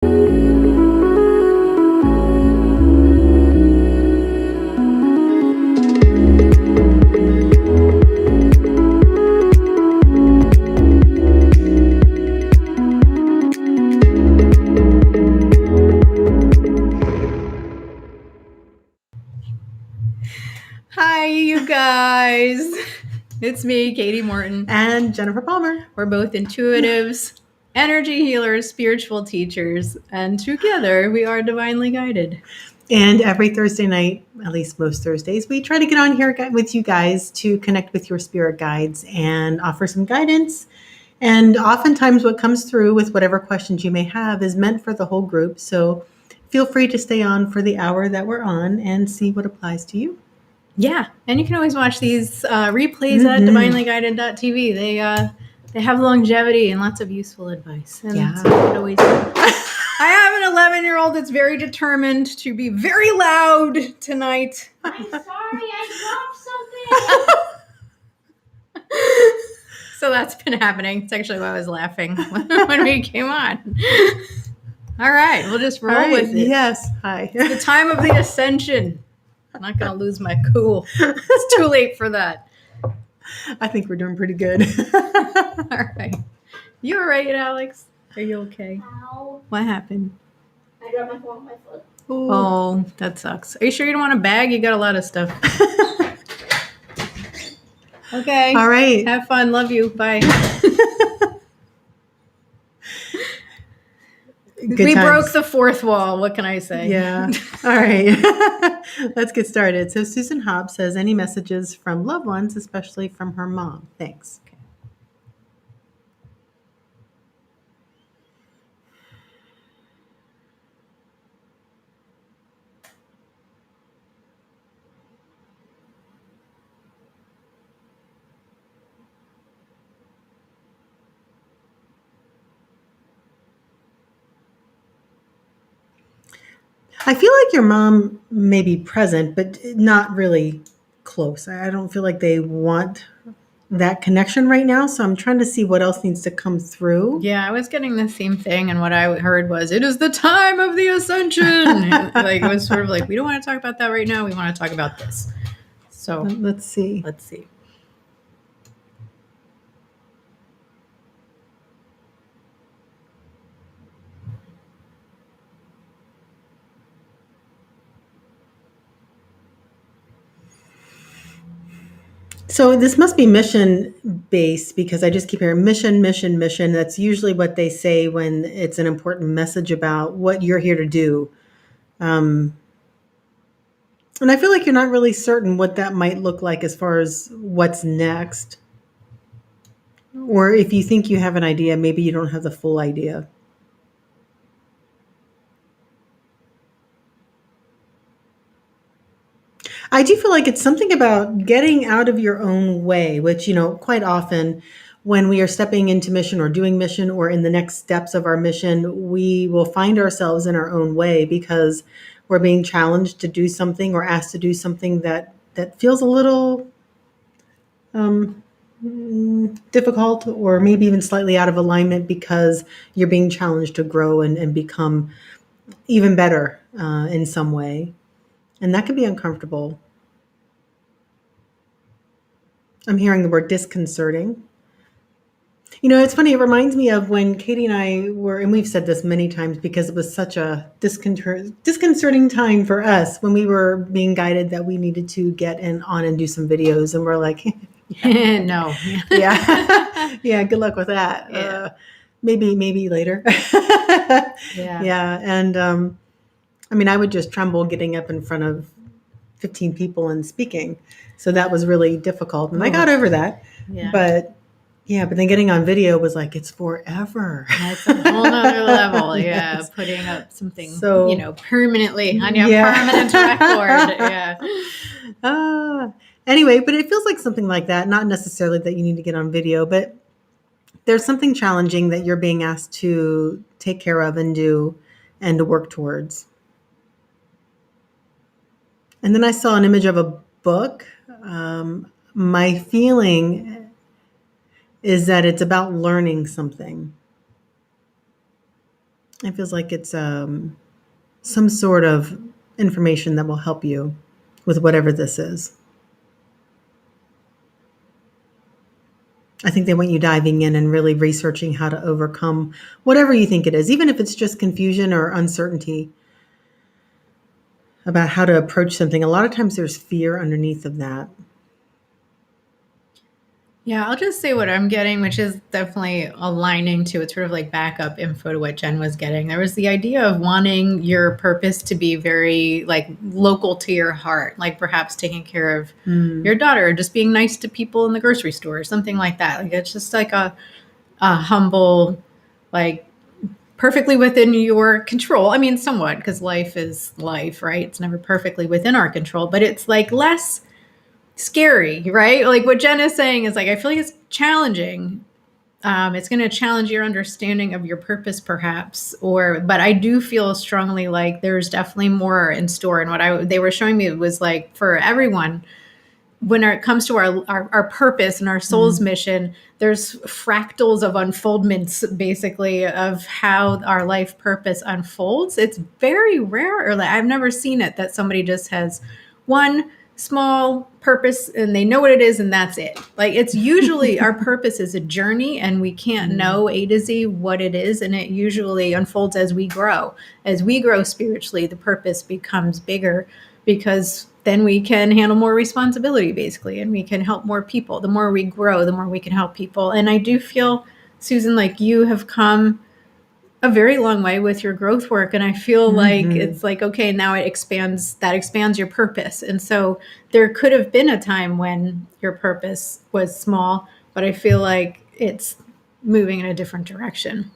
Hi, you guys. It's me, Katie Morton. And Jennifer Palmer. We're both intuitives, energy healers, spiritual teachers, and together we are divinely guided. And every Thursday night, at least most Thursdays, we try to get on here with you guys to connect with your spirit guides and offer some guidance. And oftentimes what comes through with whatever questions you may have is meant for the whole group. So feel free to stay on for the hour that we're on and see what applies to you. Yeah, and you can always watch these replays at divinelyguided.tv. They have longevity and lots of useful advice. And Yeah. so you can always I have an 11-year-old that's very determined to be very loud tonight. I'm sorry, I dropped something. So that's been happening. It's actually why I was laughing when we came on. All right, we'll just roll with it. Yes, hi. The time of the ascension. I'm not going to lose my cool. It's too late for that. I think we're doing pretty good. All right. You all right, Alex? Are you okay? Ow. What happened? I dropped my phone on my foot. Ooh. Oh, that sucks. Are you sure you don't want a bag? You got a lot of stuff. Okay. All right. Have fun. Love you. Bye. We broke the fourth wall. What can I say? Yeah. All right. Let's get started. So Susan Hobbs says, any messages from loved ones, especially from her mom? Thanks. Okay. I feel like your mom may be present, but not really close. I don't feel like they want that connection right now. So I'm trying to see what else needs to come through. Yeah, I was getting the same thing. And what I heard was, it is the time of the ascension. Like, it was sort of like, we don't want to talk about that right now. We want to talk about this. So let's see. Let's see. So this must be mission based because I just keep hearing mission, mission, mission. That's usually what they say when it's an important message about what you're here to do. And I feel like you're not really certain what that might look like as far as what's next. Or if you think you have an idea, maybe you don't have the full idea. I do feel like it's something about getting out of your own way, which, quite often when we are stepping into mission or doing mission or in the next steps of our mission, we will find ourselves in our own way because we're being challenged to do something or asked to do something that feels a little difficult or maybe even slightly out of alignment because you're being challenged to grow and become even better in some way. And that can be uncomfortable. I'm hearing the word disconcerting. It's funny. It reminds me of when Katie and I were, and we've said this many times because it was such a disconcerting time for us when we were being guided that we needed to get on and do some videos. And we're like, no. Yeah. Yeah. Good luck with that. Yeah. Maybe later. Yeah. Yeah. And I would just tremble getting up in front of 15 people and speaking. So that was really difficult. And I got over that. Yeah. But then getting on video was like, it's forever. That's a whole nother level. Yeah. Yes. Putting up something, permanently on your permanent record. Yeah. Anyway, but it feels like something like that. Not necessarily that you need to get on video, but there's something challenging that you're being asked to take care of and do and to work towards. And then I saw an image of a book. My feeling is that it's about learning something. It feels like it's some sort of information that will help you with whatever this is. I think they want you diving in and really researching how to overcome whatever you think it is, even if it's just confusion or uncertainty about how to approach something. A lot of times there's fear underneath of that. Yeah, I'll just say what I'm getting, which is definitely aligning to it's sort of like backup info to what Jen was getting. There was the idea of wanting your purpose to be very like local to your heart, like perhaps taking care of your daughter, or just being nice to people in the grocery store, or something like that. Like it's just like a humble, like perfectly within your control. I mean, somewhat, because life is life, right? It's never perfectly within our control, but it's like less scary, right? Like what Jen is saying is like, I feel like it's challenging. It's going to challenge your understanding of your purpose, perhaps, but I do feel strongly like there's definitely more in store. And what they were showing me was like for everyone, when it comes to our purpose and our soul's mission, there's fractals of unfoldments, basically, of how our life purpose unfolds. It's very rare, or like I've never seen it, that somebody just has one small purpose and they know what it is and that's it. Like it's usually our purpose is a journey and we can't know A to Z what it is, and it usually unfolds as we grow. As we grow spiritually, the purpose becomes bigger because then we can handle more responsibility, basically, and we can help more people. The more we grow, the more we can help people. And I do feel, Susan, like you have come a very long way with your growth work. And I feel like it's like, okay, now it expands your purpose. And so there could have been a time when your purpose was small, but I feel like it's moving in a different direction.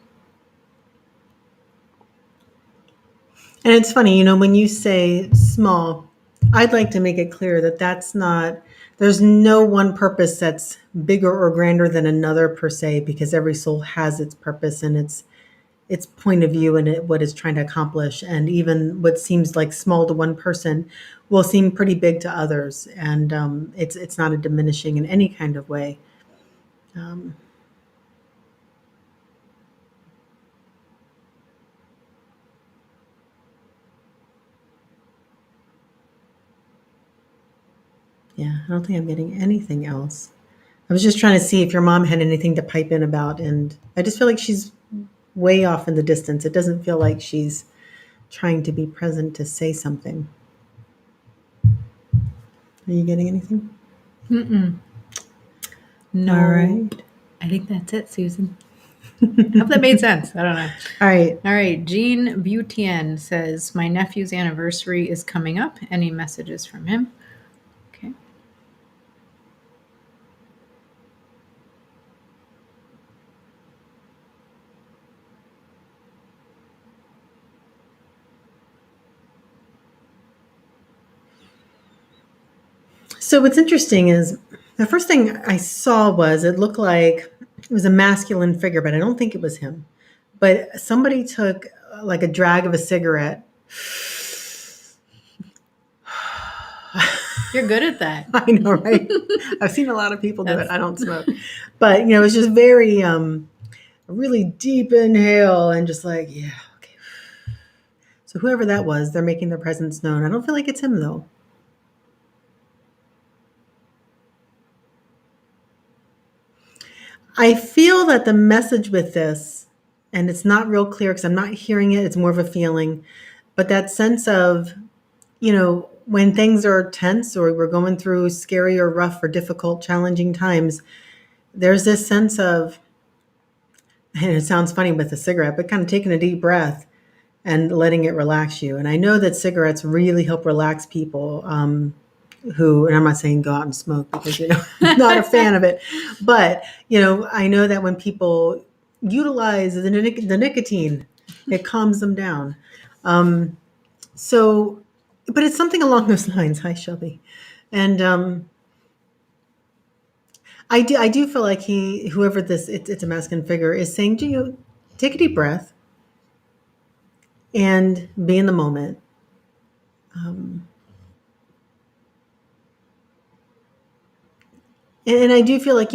And it's funny, when you say small, I'd like to make it clear that that's not, there's no one purpose that's bigger or grander than another per se, because every soul has its purpose and its point of view and what it's trying to accomplish. And even what seems like small to one person will seem pretty big to others. And it's not a diminishing in any kind of way. Yeah, I don't think I'm getting anything else. I was just trying to see if your mom had anything to pipe in about, and I just feel like she's way off in the distance. It doesn't feel like she's trying to be present to say something. Are you getting anything? No. All right. I think that's it, Susan. I hope that made sense. I don't know. All right. All right. Jean Butien says, my nephew's anniversary is coming up. Any messages from him? Okay. So what's interesting is the first thing I saw was it looked like it was a masculine figure, but I don't think it was him. But somebody took like a drag of a cigarette. You're good at that. I know, right? I've seen a lot of people do it. I don't smoke. But, it was just very, a really deep inhale and just like, yeah, okay. So whoever that was, they're making their presence known. I don't feel like it's him, though. I feel that the message with this, and it's not real clear because I'm not hearing it, it's more of a feeling, but that sense of, when things are tense or we're going through scary or rough or difficult, challenging times, there's this sense of, and it sounds funny with a cigarette, but kind of taking a deep breath and letting it relax you. And I know that cigarettes really help relax people who, and I'm not saying go out and smoke because, I'm not a fan of it. But, I know that when people utilize the nicotine, it calms them down. But it's something along those lines. Hi, Shelby. And I do feel like whoever it's a masculine figure, is saying to you, take a deep breath and be in the moment. And I do feel like,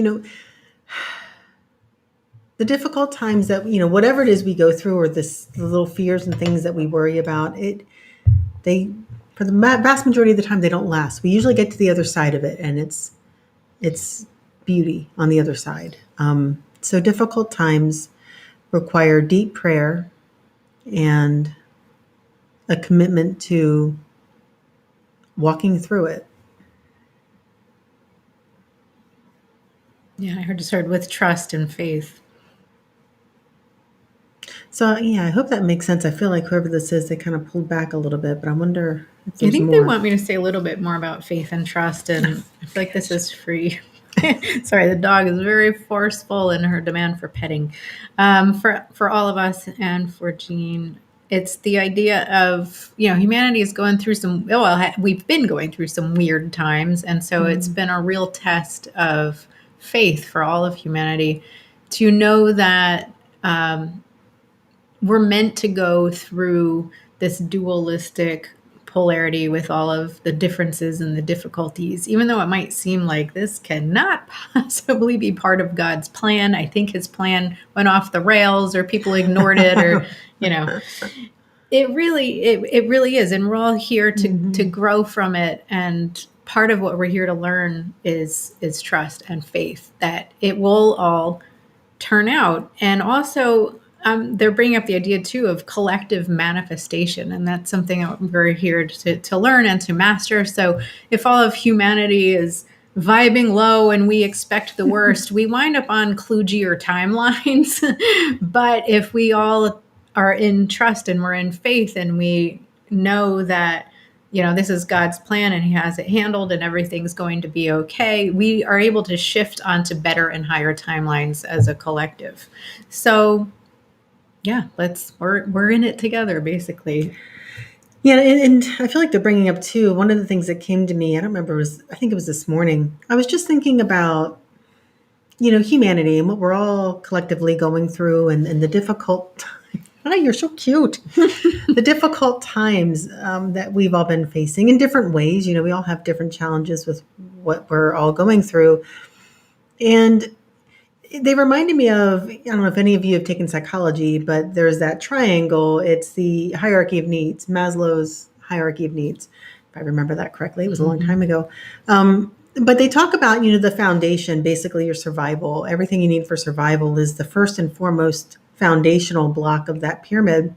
the difficult times that, whatever it is we go through, or the little fears and things that we worry about, they, for the vast majority of the time, they don't last. We usually get to the other side of it, and it's beauty on the other side. So difficult times require deep prayer and a commitment to walking through it. Yeah, I just heard with trust and faith. So yeah, I hope that makes sense. I feel like whoever this is, they kind of pulled back a little bit, but I wonder if I there's think more. they want me to say a little bit more about faith and trust, and I feel like this is free. Sorry, the dog is very forceful in her demand for petting. For all of us and for Jean, it's the idea of, humanity is going through we've been going through some weird times, and so it's been a real test of faith for all of humanity to know that we're meant to go through this dualistic polarity with all of the differences and the difficulties, even though it might seem like this cannot possibly be part of God's plan. I think his plan went off the rails, or people ignored it, or, it really is. And we're all here to grow from it. And part of what we're here to learn is trust and faith that it will all turn out. And also, they're bringing up the idea too of collective manifestation, and that's something we're here to learn and to master. So if all of humanity is vibing low and we expect the worst, we wind up on kludgier timelines. But if we all are in trust and we're in faith and we know that this is God's plan and he has it handled and everything's going to be okay, we are able to shift onto better and higher timelines as a collective. So yeah, we're in it together, basically. Yeah, and I feel like they're bringing up too, one of the things that came to me, I don't remember, I think it was this morning. I was just thinking about, humanity and what we're all collectively going through, and the difficult oh, you're so cute. The difficult times that we've all been facing in different ways. We all have different challenges with what we're all going through. And they reminded me of, I don't know if any of you have taken psychology, but there's that triangle. It's the hierarchy of needs, Maslow's hierarchy of needs. If I remember that correctly, it was a long time ago. But they talk about, the foundation, basically your survival. Everything you need for survival is the first and foremost foundational block of that pyramid.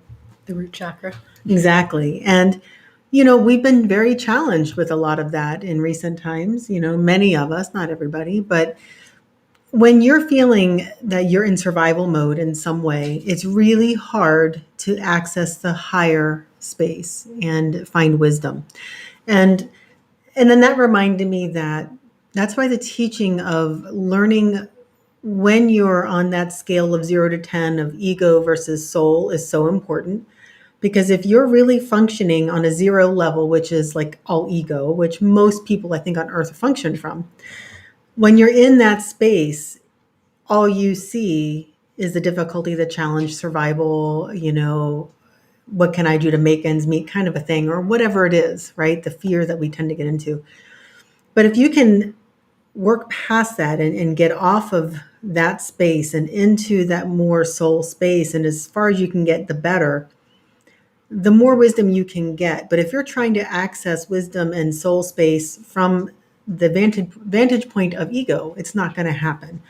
The root chakra. Exactly. And, we've been very challenged with a lot of that in recent times, many of us, not everybody, but when you're feeling that you're in survival mode in some way, it's really hard to access the higher space and find wisdom. And then that reminded me that that's why the teaching of learning when you're on that scale of 0 to 10 of ego versus soul is so important. Because if you're really functioning on a 0 level, which is like all ego, which most people I think on earth function from, when you're in that space, all you see is the difficulty, the challenge, survival, what can I do to make ends meet kind of a thing, or whatever it is, right? The fear that we tend to get into. But if you can work past that and get off of that space and into that more soul space, and as far as you can get, the better, the more wisdom you can get. But if you're trying to access wisdom and soul space from the vantage point of ego, it's not going to happen.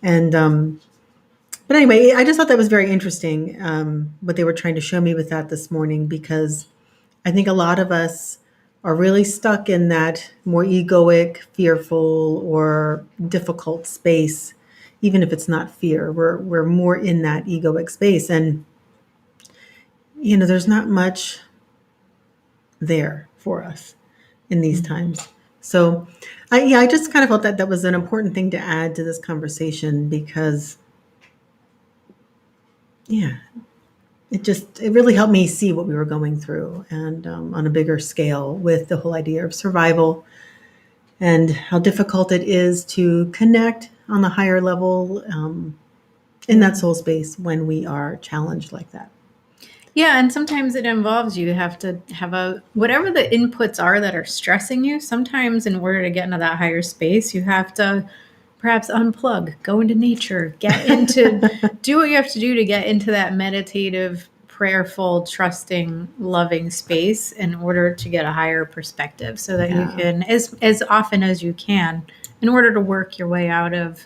And but anyway, I just thought that was very interesting, what they were trying to show me with that this morning, because I think a lot of us are really stuck in that more egoic, fearful, or difficult space. Even if it's not fear, we're more in that egoic space, and there's not much there for us in these times. So I just kind of felt that was an important thing to add to this conversation, because it really helped me see what we were going through, and on a bigger scale, with the whole idea of survival and how difficult it is to connect on the higher level in that soul space when we are challenged like that. Yeah, and sometimes it involves you have to have whatever the inputs are that are stressing you. Sometimes in order to get into that higher space, you have to perhaps unplug, go into nature, get into, do what you have to do to get into that meditative, prayerful, trusting, loving space in order to get a higher perspective so that you can, as often as you can, in order to work your way out of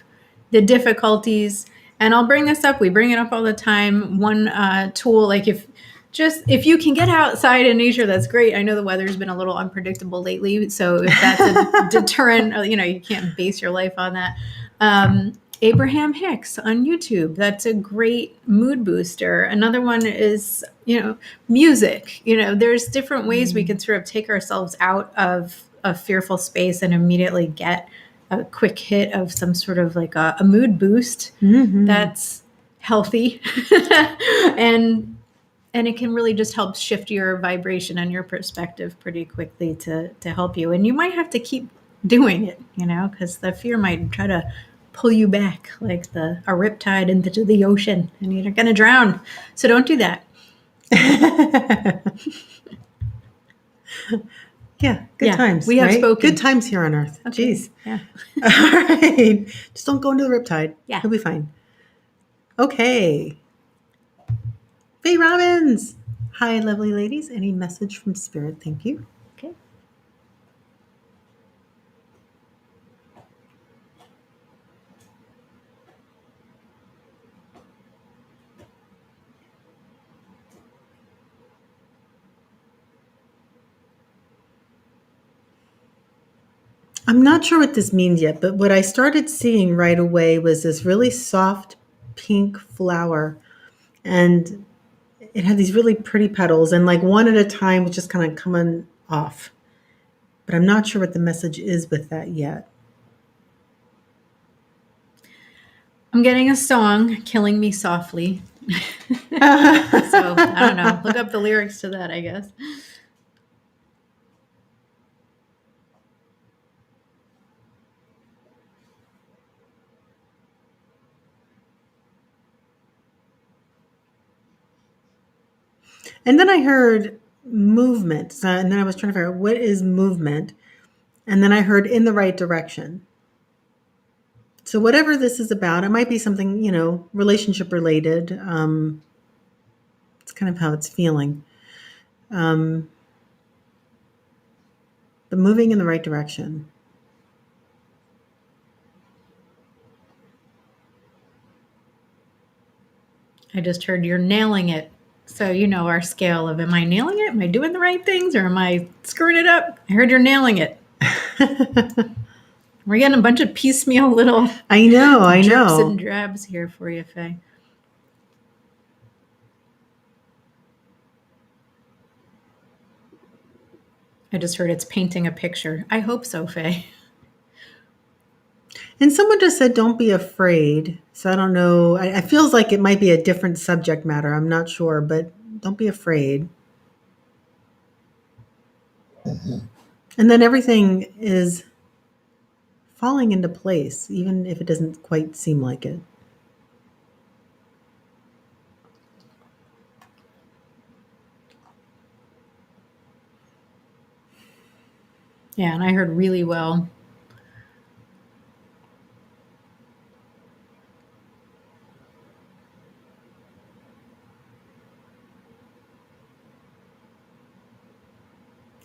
the difficulties. And I'll bring this up. We bring it up all the time. One tool, like if you can get outside in nature, that's great. I know the weather's been a little unpredictable lately, so if that's a deterrent, you can't base your life on that. Abraham Hicks on YouTube, that's a great mood booster. Another one is, music. There's different ways we can sort of take ourselves out of a fearful space and immediately get a quick hit of some sort of like a mood boost that's healthy. And it can really just help shift your vibration and your perspective pretty quickly to help you. And you might have to keep doing it, because the fear might try to pull you back like a riptide into the ocean, and you're going to drown. So don't do that. Yeah, good times. We have spoken. Good times here on Earth. Okay. Jeez. Yeah. All right. Just don't go into the riptide. Yeah. You'll be fine. Okay. Faye Robbins. Hi, lovely ladies. Any message from Spirit? Thank you. Okay. I'm not sure what this means yet, but what I started seeing right away was this really soft pink flower. And it had these really pretty petals, and like one at a time was just kind of coming off. But I'm not sure what the message is with that yet. I'm getting a song, Killing Me Softly. So, I don't know. Look up the lyrics to that, I guess. And then I heard movement. And then I was trying to figure out what is movement. And then I heard in the right direction. So whatever this is about, it might be something, relationship related. It's kind of how it's feeling. But moving in the right direction. I just heard you're nailing it. So our scale of, am I nailing it? Am I doing the right things, or am I screwing it up? I heard you're nailing it. We're getting a bunch of piecemeal little I know. drips and drabs here for you, Faye. I just heard it's painting a picture. I hope so, Faye. And someone just said, don't be afraid. So I don't know. I feels like it might be a different subject matter. I'm not sure, but don't be afraid. And then everything is falling into place, even if it doesn't quite seem like it. Yeah, and I heard really well.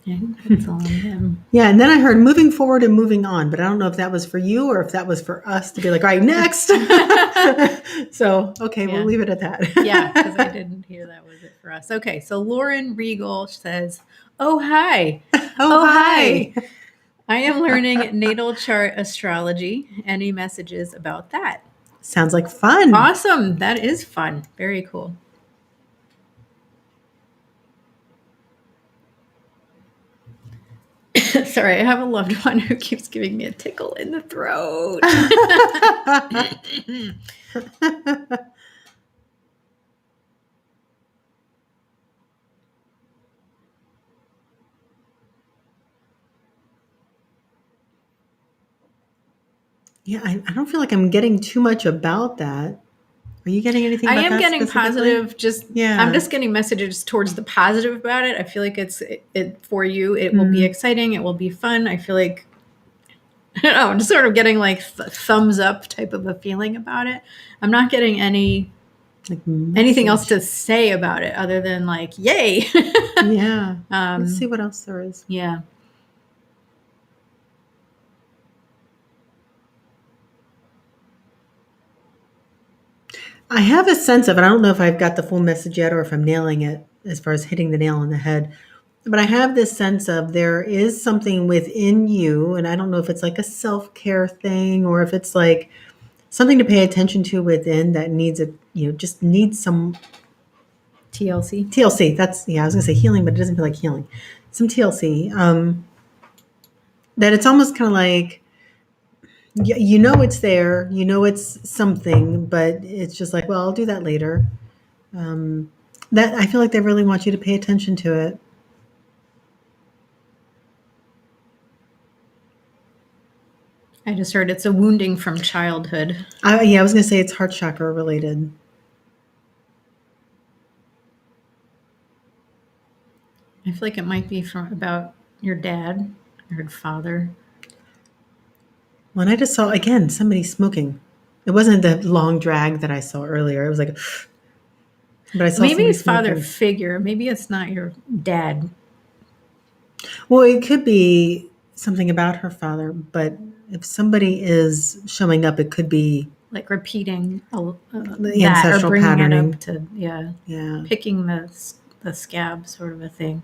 Yeah, that's all him. Yeah, and then I heard moving forward and moving on, but I don't know if that was for you or if that was for us to be like, all right, next. So, okay, we'll leave it at that. Yeah, because I didn't hear that was it for us. Okay, so Lauren Regal says, oh, hi. Oh, hi. I am learning natal chart astrology. Any messages about that? Sounds like fun. Awesome. That is fun. Very cool. Sorry, I have a loved one who keeps giving me a tickle in the throat. Yeah, I don't feel like I'm getting too much about that. Are you getting anything about that? I am getting positive. I'm just getting messages towards the positive about it. I feel like it for you. It will be exciting. It will be fun. I feel like I don't know, I'm just sort of getting like thumbs up type of a feeling about it. I'm not getting anything else to say about it other than like, yay. Yeah. Let's see what else there is. Yeah. I have a sense of it. I don't know if I've got the full message yet or if I'm nailing it as far as hitting the nail on the head. But I have this sense of there is something within you, and I don't know if it's like a self-care thing or if it's like something to pay attention to within that needs just needs some TLC. TLC. That's, I was gonna say healing, but it doesn't feel like healing. Some TLC. That it's almost kind of like, it's there, it's something, but it's just like, well, I'll do that later. That I feel like they really want you to pay attention to it. I just heard it's a wounding from childhood. I was going to say it's heart chakra related. I feel like it might be about your dad or father. When I just saw, again, somebody smoking. It wasn't the long drag that I saw earlier. It was like, but I saw maybe it's smoking. father figure. Maybe it's not your dad. Well, it could be something about her father, but if somebody is showing up, it could be like repeating the ancestral bringing patterning. it up to Yeah. picking the scab sort of a thing.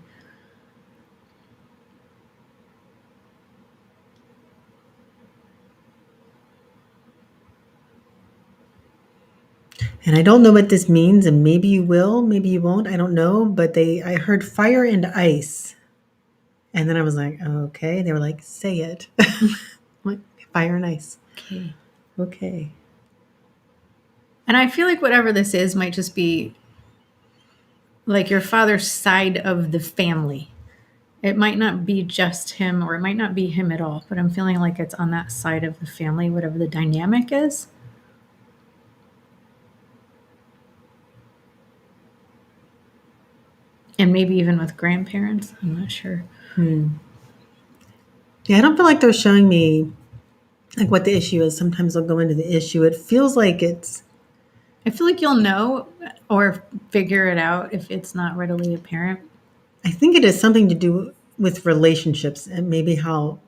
And I don't know what this means, and maybe you will, maybe you won't. I don't know, but I heard fire and ice, and then I was like, okay. They were like, say it, like fire and ice. Okay. And I feel like whatever this is might just be like your father's side of the family. It might not be just him, or it might not be him at all, but I'm feeling like it's on that side of the family, whatever the dynamic is. And maybe even with grandparents. I'm not sure. Yeah, I don't feel like they're showing me like what the issue is. Sometimes they'll go into the issue. It feels like I feel like you'll know or figure it out if it's not readily apparent. I think it has something to do with relationships and maybe how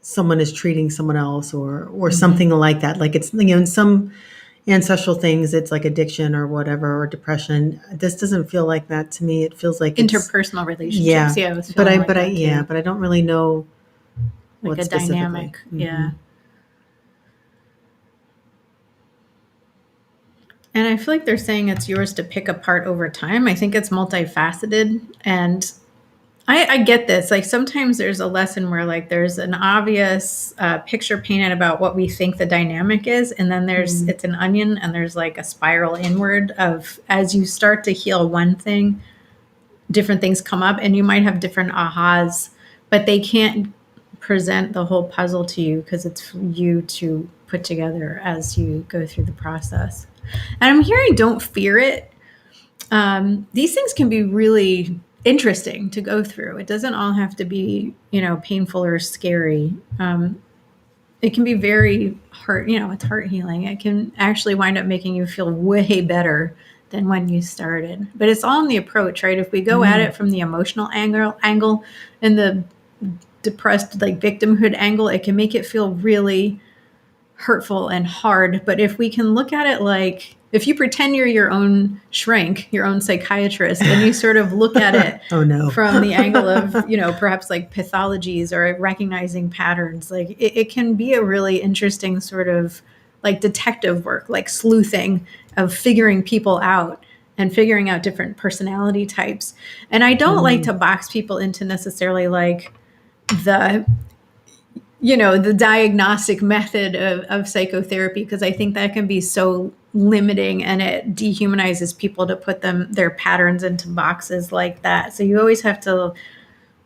someone is treating someone else or something like that. Like it's, in some ancestral things, it's like addiction or whatever, or depression. This doesn't feel like that to me. It feels like interpersonal relationships. Yeah, but I don't really know like what a dynamic. Mm-hmm. Yeah. And I feel like they're saying it's yours to pick apart over time. I think it's multifaceted, and I get this. Like sometimes there's a lesson where like there's an obvious picture painted about what we think the dynamic is, and then it's an onion, and there's like a spiral inward of as you start to heal one thing, different things come up, and you might have different ahas, but they can't present the whole puzzle to you because it's for you to put together as you go through the process. And I'm hearing don't fear it. These things can be really interesting to go through. It doesn't all have to be, painful or scary. It can be very it's heart healing. It can actually wind up making you feel way better than when you started. But it's all in the approach, right? If we go at it from the emotional angle and the depressed like victimhood angle, it can make it feel really hurtful and hard. But if we can look at it like, if you pretend you're your own shrink, your own psychiatrist, and you sort of look at it from the angle of, perhaps like pathologies or recognizing patterns, like it can be a really interesting sort of like detective work, like sleuthing of figuring people out and figuring out different personality types. And I don't like to box people into necessarily like the diagnostic method of psychotherapy, because I think that can be so limiting and it dehumanizes people to put their patterns into boxes like that. So you always have to,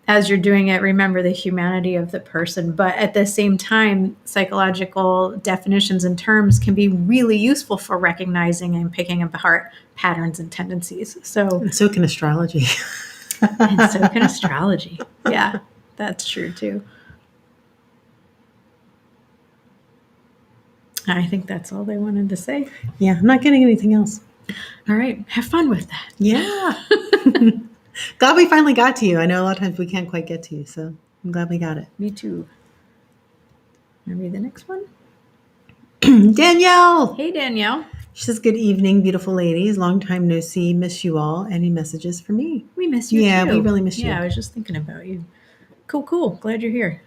as you're doing it, remember the humanity of the person. But at the same time, psychological definitions and terms can be really useful for recognizing and picking apart patterns and tendencies. And so can astrology. And so can astrology. Yeah, that's true too. I think that's all they wanted to say. Yeah, I'm not getting anything else. All right. Have fun with that. Yeah. Glad we finally got to you. I know a lot of times we can't quite get to you, so I'm glad we got it. Me too. Maybe the next one. Danielle! Hey, Danielle. She says, good evening, beautiful ladies. Long time no see. Miss you all. Any messages for me? We miss you Yeah, too. we really miss you. Yeah, I was just thinking about you. Cool. Glad you're here.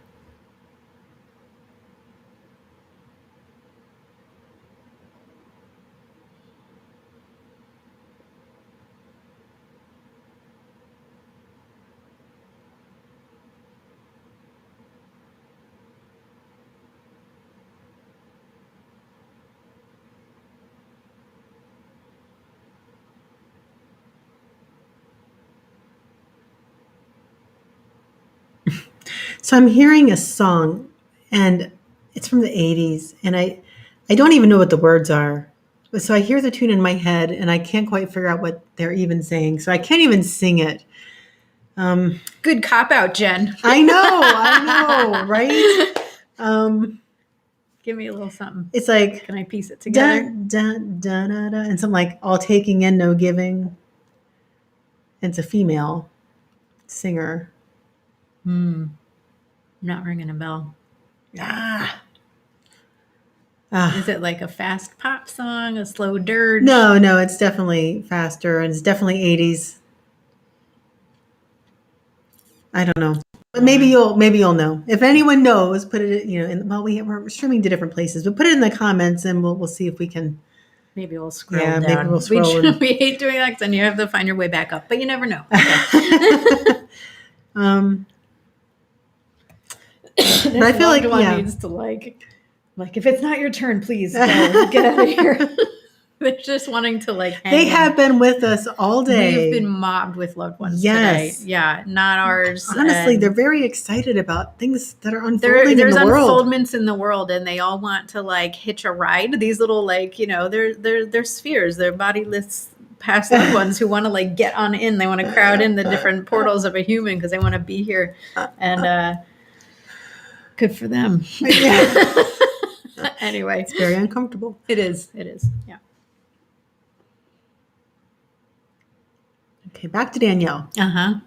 So I'm hearing a song, and it's from the 80s, and I don't even know what the words are. So I hear the tune in my head, and I can't quite figure out what they're even saying. So I can't even sing it. Good cop out, Jen. I know, right? Give me a little something. It's like, Can I piece it together? dun, dun, dun, dun, and something like all taking in, no giving. And it's a female singer. Not ringing a bell. Ah. Is it like a fast pop song, a slow dirge? No, it's definitely faster, and it's definitely 80s. I don't know, but maybe you'll know. If anyone knows, put it we're streaming to different places, but put it in the comments, and we'll see if we can. Maybe we'll scroll Yeah, down. maybe we'll scroll. We hate doing that, because then you have to find your way back up, but you never know. But I feel like needs to like if it's not your turn, please go, get out of here. They're just wanting to hang they in. have been with us all day. We've been mobbed with loved ones Yes. today. Yeah, not ours. Honestly, they're very excited about things that are unfolding There's in the world. unfoldments in the world, and they all want to hitch a ride. These little they're spheres. They're bodiless past loved ones who want to get on in. They want to crowd in the different portals of a human because they want to be here, and good for them. Yeah. Anyway, It's very uncomfortable. It is. Yeah. Okay, back to Danielle. Uh-huh.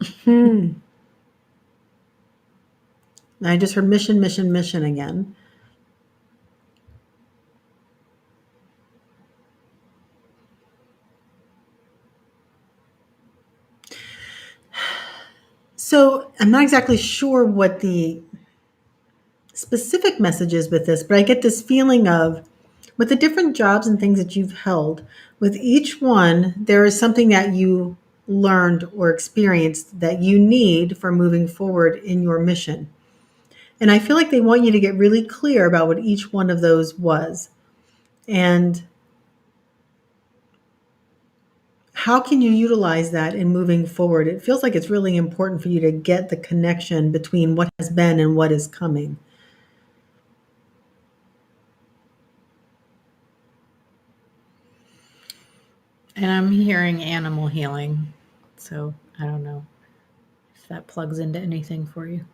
I just heard mission again. So I'm not exactly sure what the specific message is with this, but I get this feeling of, with the different jobs and things that you've held, with each one, there is something that you learned or experienced that you need for moving forward in your mission. And I feel like they want you to get really clear about what each one of those was. And how can you utilize that in moving forward? It feels like it's really important for you to get the connection between what has been and what is coming. And I'm hearing animal healing, so I don't know if that plugs into anything for you.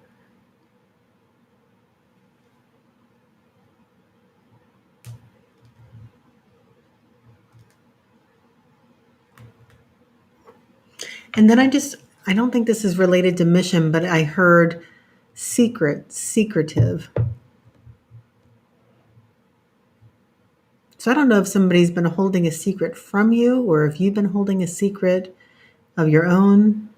And then I don't think this is related to mission, but I heard secretive. So I don't know if somebody's been holding a secret from you, or if you've been holding a secret of your own.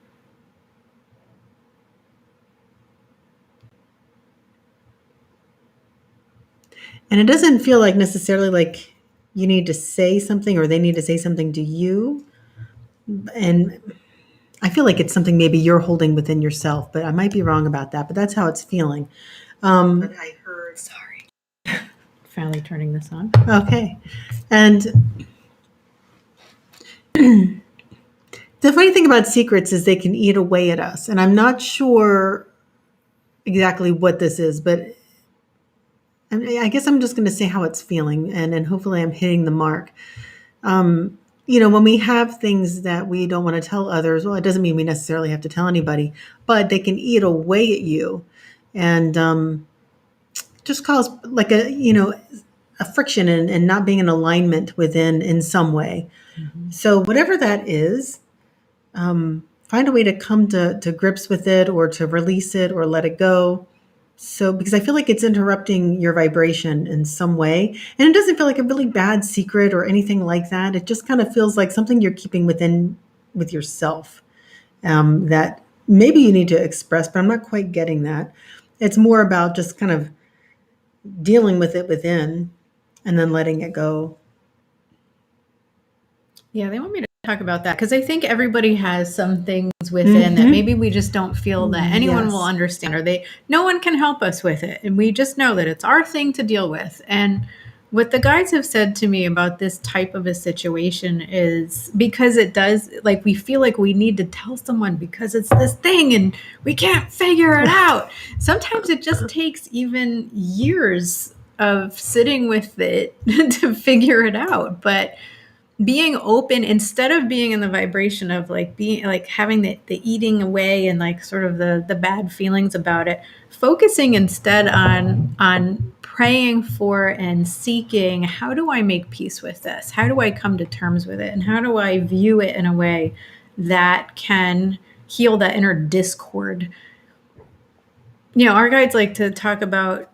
And it doesn't feel like necessarily like you need to say something or they need to say something to you. And I feel like it's something maybe you're holding within yourself, but I might be wrong about that, but that's how it's feeling. But I heard. Sorry. Finally turning this on. Okay. And the funny thing about secrets is they can eat away at us. And I'm not sure exactly what this is, but I guess I'm just going to say how it's feeling, and hopefully I'm hitting the mark. When we have things that we don't want to tell others, well, it doesn't mean we necessarily have to tell anybody, but they can eat away at you and just cause a friction and not being in alignment within in some way. So whatever that is, find a way to come to grips with it or to release it or let it go. So, because I feel like it's interrupting your vibration in some way. And it doesn't feel like a really bad secret or anything like that. It just kind of feels like something you're keeping within with yourself, that maybe you need to express, but I'm not quite getting that. It's more about just kind of dealing with it within and then letting it go. Yeah, they want me to talk about that because I think everybody has some things within that maybe we just don't feel that anyone will Yes. understand, or no one can help us with it. And we just know that it's our thing to deal with. And what the guides have said to me about this type of a situation is because it does, like, we feel like we need to tell someone because it's this thing and we can't figure it out. Sometimes it just takes even years of sitting with it to figure it out. But being open, instead of being in the vibration of like being like having the eating away and like sort of the bad feelings about it, focusing instead on praying for and seeking, how do I make peace with this? How do I come to terms with it? And how do I view it in a way that can heal that inner discord? Our guides like to talk about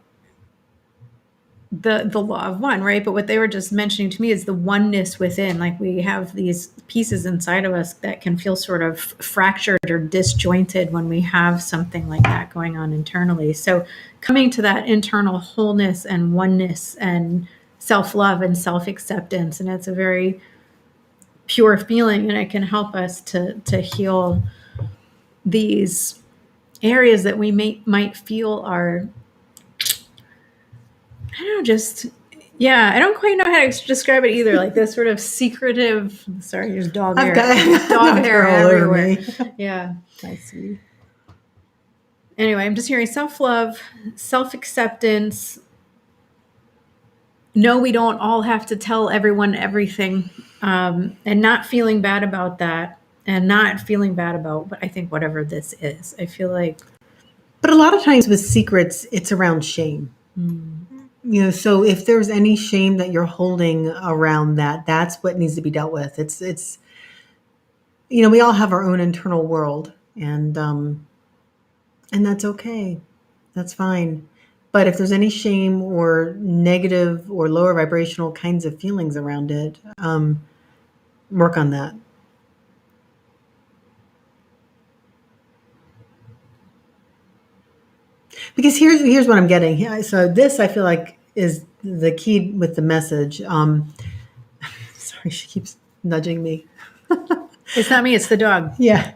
the law of one, right? But what they were just mentioning to me is the oneness within. Like, we have these pieces inside of us that can feel sort of fractured or disjointed when we have something like that going on internally. So coming to that internal wholeness and oneness and self-love and self-acceptance, and it's a very pure feeling, and it can help us to heal these areas that we might feel are, I don't know, just, yeah, I don't quite know how to describe it either. Like this sort of secretive, sorry, there's dog hair. Dog hair all over everywhere. me. Yeah. I see. Anyway, I'm just hearing self-love, self-acceptance. No, we don't all have to tell everyone everything, and not feeling bad about that, and not feeling bad about, I think, whatever this is. I feel like. But a lot of times with secrets, it's around shame. So if there's any shame that you're holding around that, that's what needs to be dealt with. It's we all have our own internal world, and that's okay. That's fine. But if there's any shame or negative or lower vibrational kinds of feelings around it, work on that. Because here's what I'm getting. Yeah, so this, I feel like, is the key with the message. Sorry, she keeps nudging me. It's not me, it's the dog. Yeah,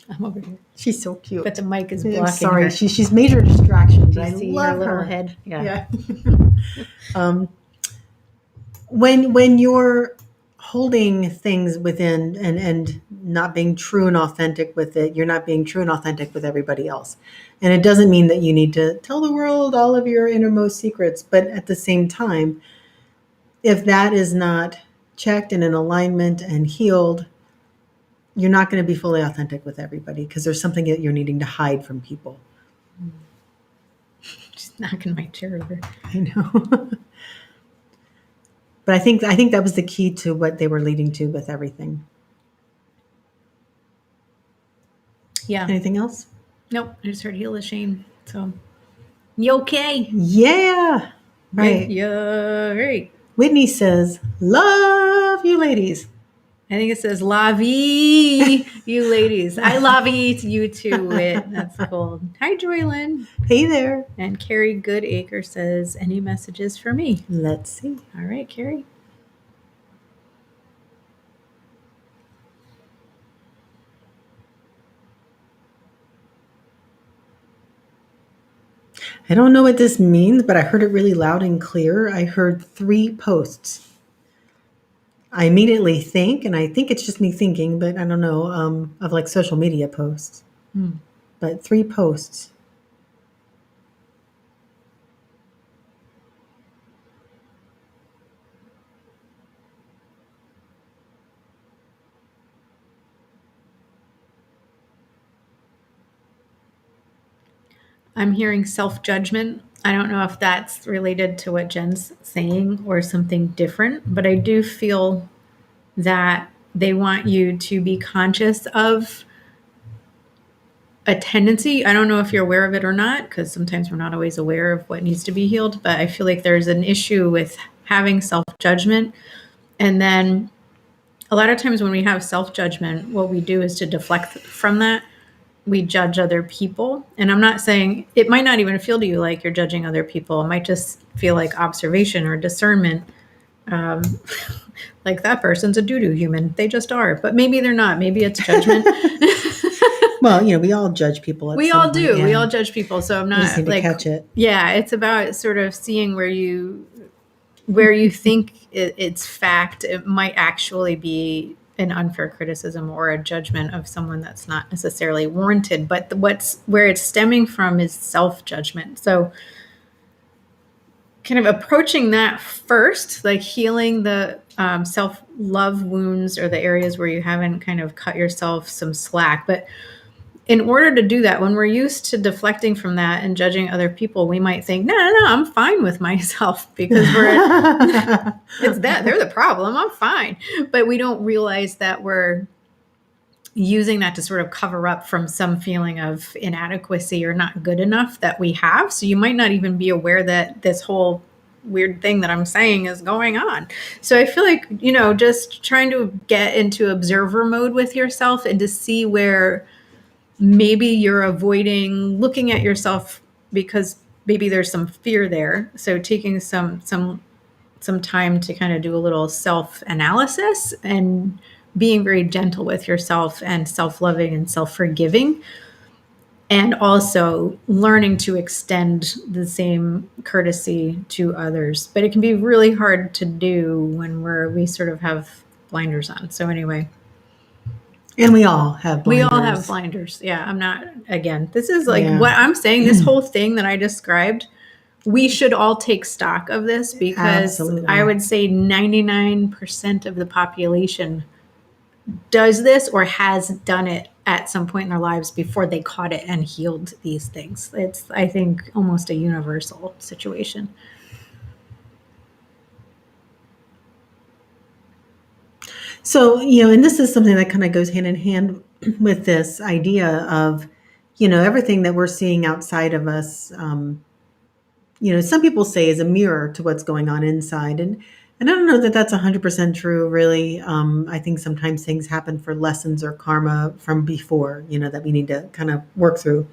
I'm over here. she's so cute. But the mic is I'm blocking sorry, her. she's major distractions. Do you I see love her little her. head? Yeah. When you're holding things within and not being true and authentic with it, you're not being true and authentic with everybody else. And it doesn't mean that you need to tell the world all of your innermost secrets, but at the same time, if that is not checked and in alignment and healed, you're not going to be fully authentic with everybody because there's something that you're needing to hide from people. She's knocking my chair over. I know. But I think that was the key to what they were leading to with everything. Yeah. Anything else? Nope. I just heard heal the shame. So, you okay? Yeah. Right. Yeah. Right. Whitney says, love you ladies. I think it says la vie, you ladies. I love you too, Whit. That's cool. Hi, Joylyn. Hey there. And Carrie Goodacre says, any messages for me? Let's see. All right, Carrie. I don't know what this means, but I heard it really loud and clear. I heard 3 posts. I immediately think, and I think it's just me thinking, but I don't know, of like social media posts. But 3 posts. I'm hearing self-judgment I don't know if that's related to what Jen's saying or something different, but I do feel that they want you to be conscious of a tendency. I don't know if you're aware of it or not, because sometimes we're not always aware of what needs to be healed, but I feel like there's an issue with having self judgment. And then a lot of times when we have self judgment, what we do is to deflect from that. We judge other people. And I'm not saying it might not even feel to you like you're judging other people. It might just feel like observation or discernment. Um, like that person's a doo-doo human. They just are. But maybe they're not. Maybe it's judgment. Well, we all judge people. We all do. We all judge people. So I'm You just not need like, to catch it. yeah, it's about sort of seeing where you think it's fact. It might actually be an unfair criticism or a judgment of someone that's not necessarily warranted. But where it's stemming from is self-judgment. So kind of approaching that first, like healing the self-love wounds or the areas where you haven't kind of cut yourself some slack. But in order to do that, when we're used to deflecting from that and judging other people, we might think, no, I'm fine with myself because it's that they're the problem. I'm fine. But we don't realize that we're using that to sort of cover up from some feeling of inadequacy or not good enough that we have. So you might not even be aware that this whole weird thing that I'm saying is going on. So I feel like, just trying to get into observer mode with yourself and to see where maybe you're avoiding looking at yourself because maybe there's some fear there. So taking some time to kind of do a little self-analysis and being very gentle with yourself and self-loving and self-forgiving, and also learning to extend the same courtesy to others. But it can be really hard to do when we sort of have blinders on. So anyway, And we all have blinders. we all have blinders. Yeah, I'm not, again, this is like Yeah. what I'm saying, this whole thing that I described, we should all take stock of this because Absolutely. I would say 99% of the population does this or has done it at some point in their lives before they caught it and healed these things. It's, I think, almost a universal situation. So, and this is something that kind of goes hand in hand with this idea of, everything that we're seeing outside of us, some people say is a mirror to what's going on inside. And I don't know that that's 100% true, really. I think sometimes things happen for lessons or karma from before, that we need to kind of work through.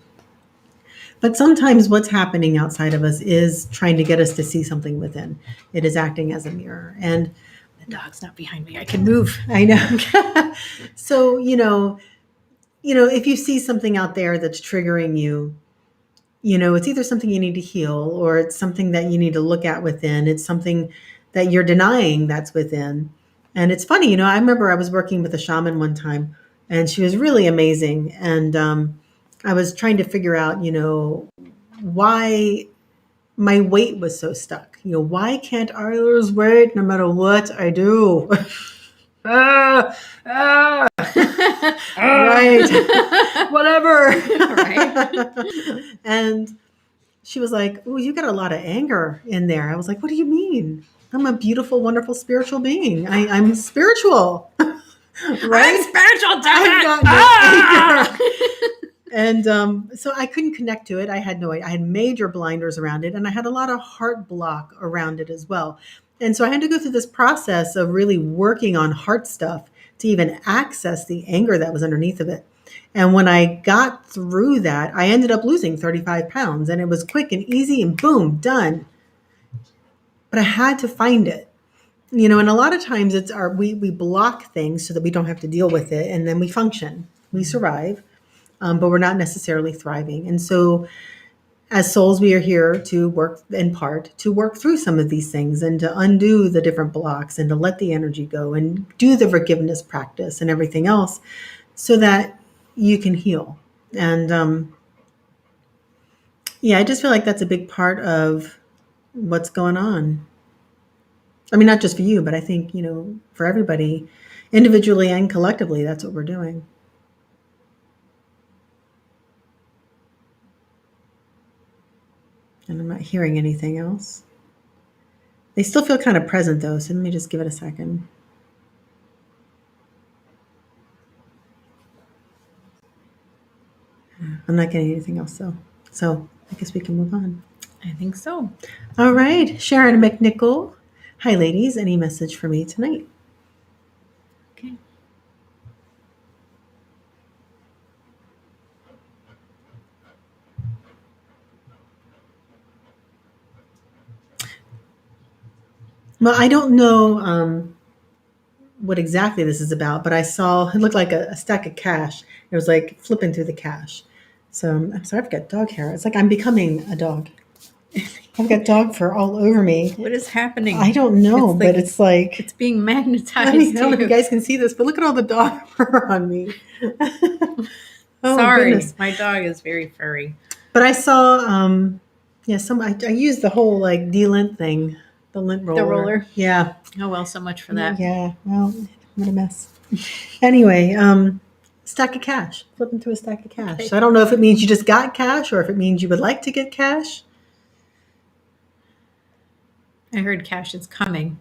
But sometimes what's happening outside of us is trying to get us to see something within. It is acting as a mirror. And the dog's not behind me. I can move. I know. So, if you see something out there that's triggering you, it's either something you need to heal or it's something that you need to look at within. It's something that you're denying that's within. And it's funny, I remember I was working with a shaman one time and she was really amazing. And I was trying to figure out, why my weight was so stuck. Why can't I lose weight no matter what I do? Right. Whatever. Right. And she was like, "Oh, you got a lot of anger in there." I was like, "What do you mean? I'm a beautiful, wonderful spiritual being. I'm spiritual." Right? I'm spiritual, damn I've it! got no Ah! And so I couldn't connect to it. I had major blinders around it, and I had a lot of heart block around it as well. And so I had to go through this process of really working on heart stuff to even access the anger that was underneath of it. And when I got through that, I ended up losing 35 pounds, and it was quick and easy and boom, done. But I had to find it. And a lot of times it's we block things so that we don't have to deal with it, and then we function, we survive, but we're not necessarily thriving. And so as souls, we are here to work through some of these things and to undo the different blocks and to let the energy go and do the forgiveness practice and everything else so that you can heal. And I just feel like that's a big part of what's going on. I mean, not just for you, but I think, for everybody, individually and collectively, that's what we're doing. And I'm not hearing anything else. They still feel kind of present though, so let me just give it a second. I'm not getting anything else though. So I guess we can move on. I think so. All right, Sharon McNichol. Hi, ladies. Any message for me tonight? Okay. Well, I don't know what exactly this is about, but I saw it looked like a stack of cash. It was like flipping through the cash. So I'm sorry, I've got dog hair. It's like I'm becoming a dog. I've got dog fur all over me. What is happening? I don't know, but it's like it's being magnetized. I don't know if you guys can see this, but look at all the dog fur on me. Oh, sorry, goodness. my dog is very furry. But I saw, I used the whole like de-lint thing, the lint roller. The roller? Yeah. Oh, well, so much for that. Yeah. Well, what a mess. Anyway, stack of cash, flipping through a stack of cash. Okay. So I don't know if it means you just got cash or if it means you would like to get cash. I heard cash is coming.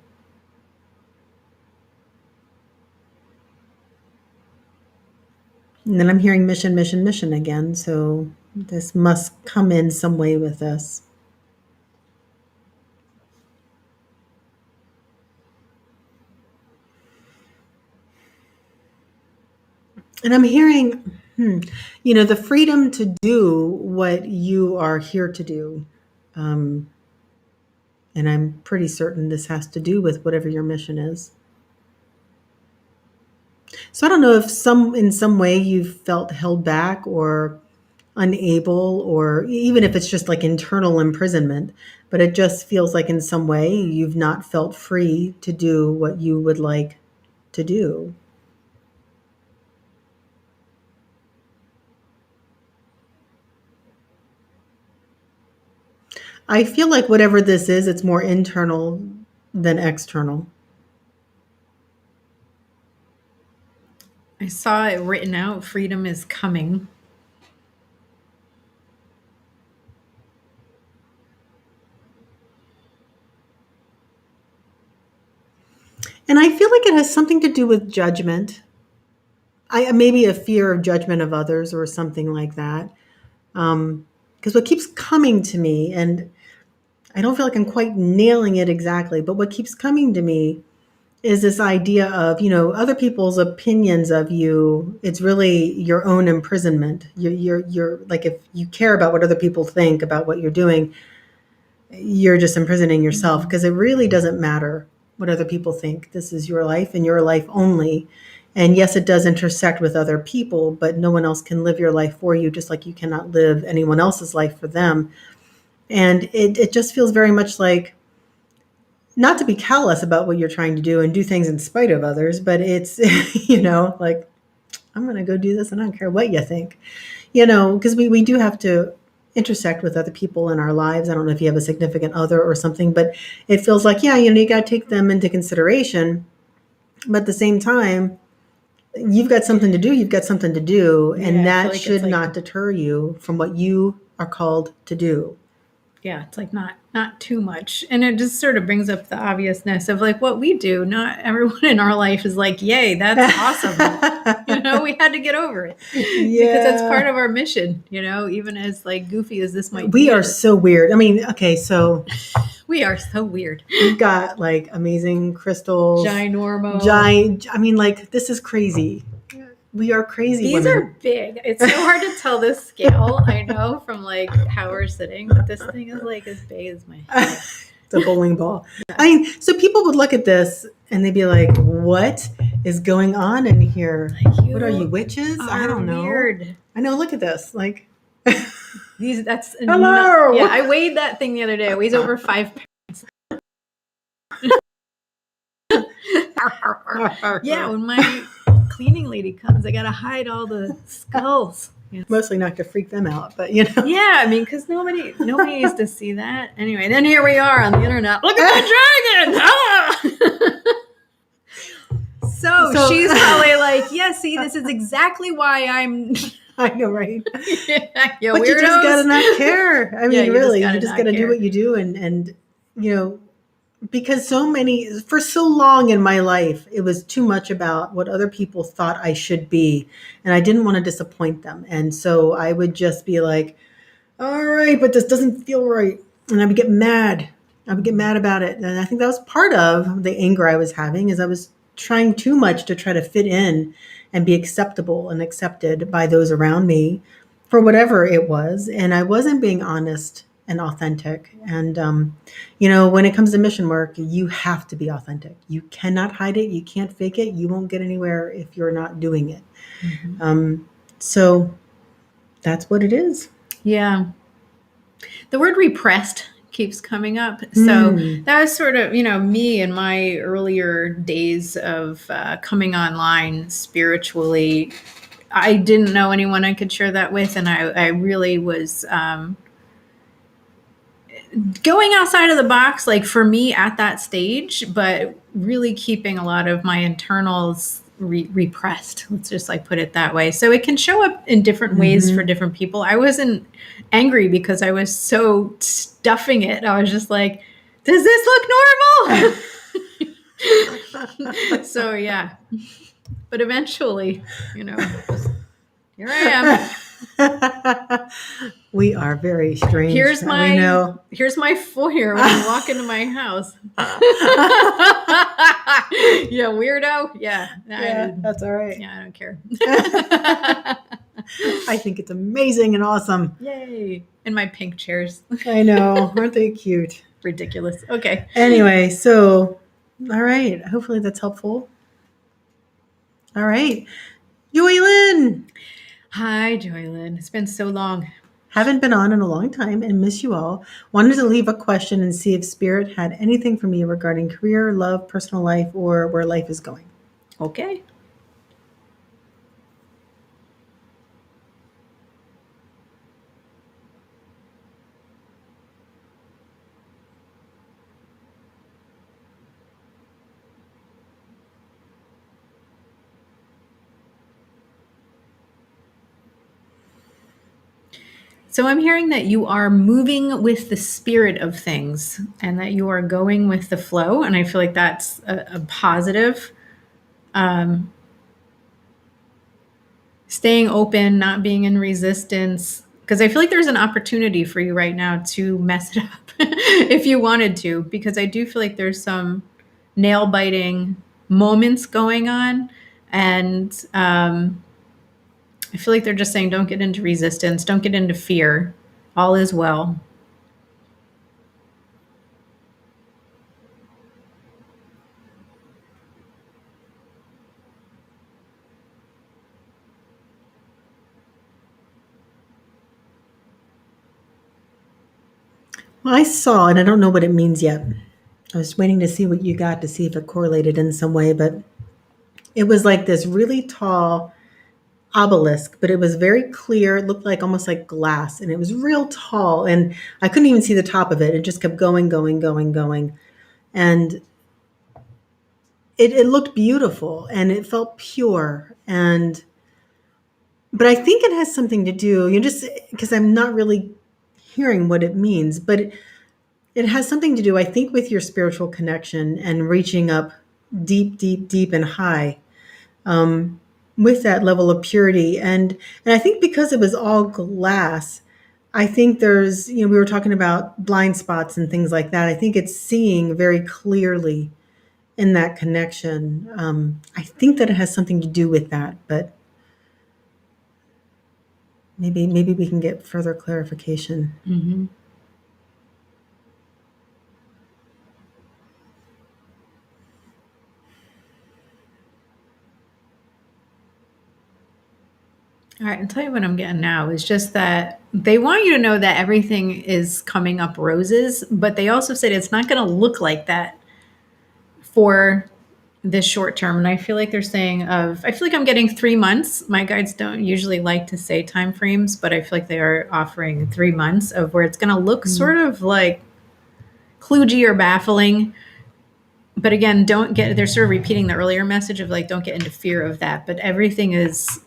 And then I'm hearing mission, mission, mission again. So this must come in some way with us. And I'm hearing, the freedom to do what you are here to do. And I'm pretty certain this has to do with whatever your mission is. So I don't know if in some way you've felt held back or unable, or even if it's just like internal imprisonment, but it just feels like in some way you've not felt free to do what you would like to do. I feel like whatever this is, it's more internal than external. I saw it written out, freedom is coming. And I feel like it has something to do with judgment. Maybe a fear of judgment of others or something like that. Because what keeps coming to me, and I don't feel like I'm quite nailing it exactly, but what keeps coming to me is this idea of, other people's opinions of you. It's really your own imprisonment. You're like, if you care about what other people think about what you're doing, you're just imprisoning yourself, because it really doesn't matter what other people think. This is your life and your life only. And yes, it does intersect with other people, but no one else can live your life for you, just like you cannot live anyone else's life for them. And it just feels very much like, not to be callous about what you're trying to do and do things in spite of others, but it's, like, I'm going to go do this and I don't care what you think, because we do have to intersect with other people in our lives. I don't know if you have a significant other or something, but it feels like, you got to take them into consideration. But at the same time, you've got something to do. You've got something to do. And that like should not deter you from what you are called to do. Yeah, it's like not too much. And it just sort of brings up the obviousness of like what we do. Not everyone in our life is like, yay, that's awesome. We had to get over it. Yeah. Because that's part of our mission, even as like goofy as this might be. We are so weird. I mean, okay, so we are so weird. We've got like amazing crystals. Ginormo. I mean, like, this is crazy. We are crazy. These are big. It's so hard to tell the scale, I know, from like how we're sitting, but this thing is like as big as my head. It's a bowling ball. Yeah. I mean, so people would look at this and they'd be like, what is going on in here? Like, what are you, witches? I don't know. Weird. I know, look at this. Like that's hello. Yeah, I weighed that thing the other day. It weighs over 5 pounds. Yeah, when my cleaning lady comes, I gotta hide all the skulls. Mostly not to freak them out, but Yeah, I mean, because nobody needs to see that. Anyway, then here we are on the internet. Look at the dragon! So she's probably like, yeah, see, this is exactly why I'm I know, right? Yeah, But you just gotta weirdos. not care. I Yeah, mean, you just really, gotta you just not gotta do care. what you do, and you know, because for so long in my life, it was too much about what other people thought I should be, and I didn't want to disappoint them, and so I would just be like, all right, but this doesn't feel right. And I would get mad. I would get mad about it. And I think that was part of the anger I was having is I was trying too much to try to fit in and be acceptable and accepted by those around me for whatever it was. And I wasn't being honest and authentic. And, when it comes to mission work, you have to be authentic. You cannot hide it. You can't fake it. You won't get anywhere if you're not doing it. So that's what it is. Yeah. The word repressed keeps coming up. So that was sort of, me in my earlier days of coming online spiritually. I didn't know anyone I could share that with. And I really was going outside of the box, like for me at that stage, but really keeping a lot of my internals repressed. Let's just put it that way. So it can show up in different ways for different people. I wasn't angry because I was so stuffing it. I was just like, does this look normal? So yeah, but eventually, just, here I am. We are very strange. Here's my foyer when you walk into my house. Yeah, weirdo. Yeah, that's all right. Yeah, I don't care. I think it's amazing and awesome. Yay! And my pink chairs. I know, aren't they cute? Ridiculous. Okay. Anyway, so all right. Hopefully that's helpful. All right, Joylyn. Hi, Joylyn. It's been so long. Haven't been on in a long time and miss you all. Wanted to leave a question and see if Spirit had anything for me regarding career, love, personal life, or where life is going. Okay. So I'm hearing that you are moving with the spirit of things and that you are going with the flow. And I feel like that's a positive. Staying open, not being in resistance. Because I feel like there's an opportunity for you right now to mess it up if you wanted to. Because I do feel like there's some nail biting moments going on. And I feel like they're just saying, don't get into resistance, don't get into fear. All is well. Well, I saw, and I don't know what it means yet. I was waiting to see what you got to see if it correlated in some way, but it was like this really tall obelisk, but it was very clear. It looked like almost like glass, and it was real tall, and I couldn't even see the top of it. It just kept going, going, going, going. And it looked beautiful and it felt pure. But I think it has something to do, just because I'm not really hearing what it means, but it has something to do, I think, with your spiritual connection and reaching up deep, deep, deep and high with that level of purity. And I think because it was all glass, I think there's, we were talking about blind spots and things like that. I think it's seeing very clearly in that connection. I think that it has something to do with that, but maybe we can get further clarification. Mm-hmm. All right, I'll tell you what I'm getting now is just that they want you to know that everything is coming up roses, but they also said it's not going to look like that for this short term. And I feel like they're saying I feel like I'm getting 3 months. My guides don't usually like to say time frames, but I feel like they are offering 3 months of where it's going to look sort of like kludgy or baffling. But again, they're sort of repeating the earlier message of don't get into fear of that, but everything is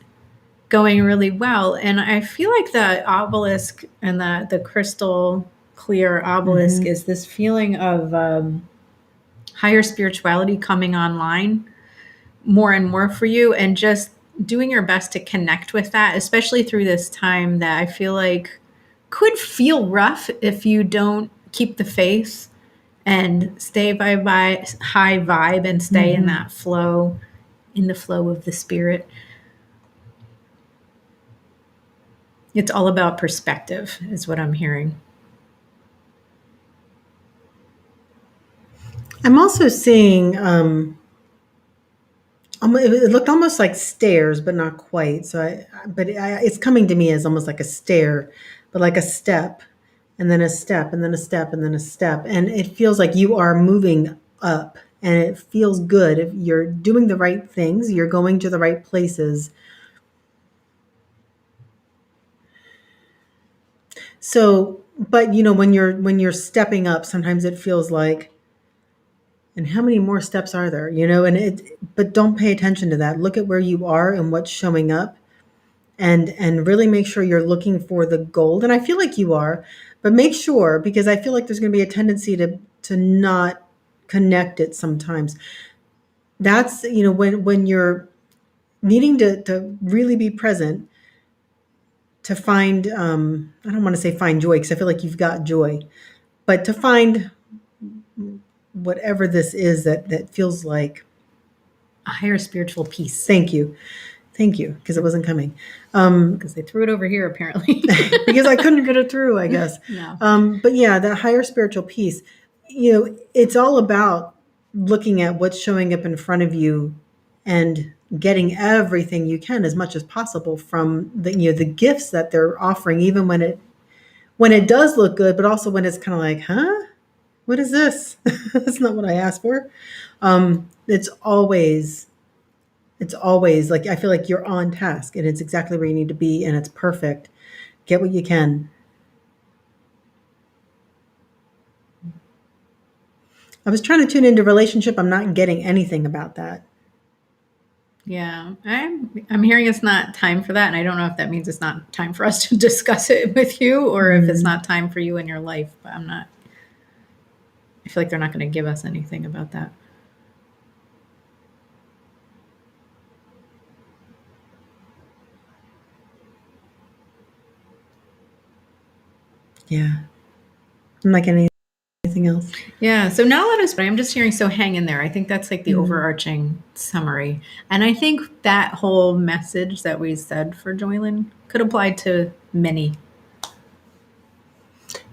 going really well. And I feel like the obelisk and the crystal clear obelisk is this feeling of higher spirituality coming online more and more for you, and just doing your best to connect with that, especially through this time that I feel like could feel rough if you don't keep the faith and stay by high vibe and stay in that flow, in the flow of the spirit. It's all about perspective, is what I'm hearing. I'm also seeing, it looked almost like stairs, but not quite. It's coming to me as almost like a stair, but like a step, and then a step, and then a step, and then a step. And it feels like you are moving up, and it feels good. If you're doing the right things, you're going to the right places. So, but when you're stepping up, sometimes it feels like, and how many more steps are there? But don't pay attention to that. Look at where you are and what's showing up, and really make sure you're looking for the gold. And I feel like you are, but make sure, because I feel like there's going to be a tendency to not connect it sometimes. That's, when you're needing to really be present, to find, I don't want to say find joy, because I feel like you've got joy, but to find whatever this is that feels like A higher spiritual peace. thank you, because it wasn't coming, Because they threw it over here, apparently. because I couldn't get it through, I guess. No. But yeah, that higher spiritual peace, it's all about looking at what's showing up in front of you and getting everything you can, as much as possible, from the gifts that they're offering, even when it does look good, but also when it's kind of like, huh, what is this? That's not what I asked for. It's always like, I feel like you're on task, and it's exactly where you need to be, and it's perfect. Get what you can. I was trying to tune into relationship. I'm not getting anything about that. Yeah, I'm hearing it's not time for that, and I don't know if that means it's not time for us to discuss it with you, or if it's not time for you in your life. But I'm not. I feel like they're not going to give us anything about that. Yeah. I'm not getting anything else. Yeah. So now let us. I'm just hearing. So hang in there. I think that's like the overarching summary, and I think that whole message that we said for Joylyn could apply to many.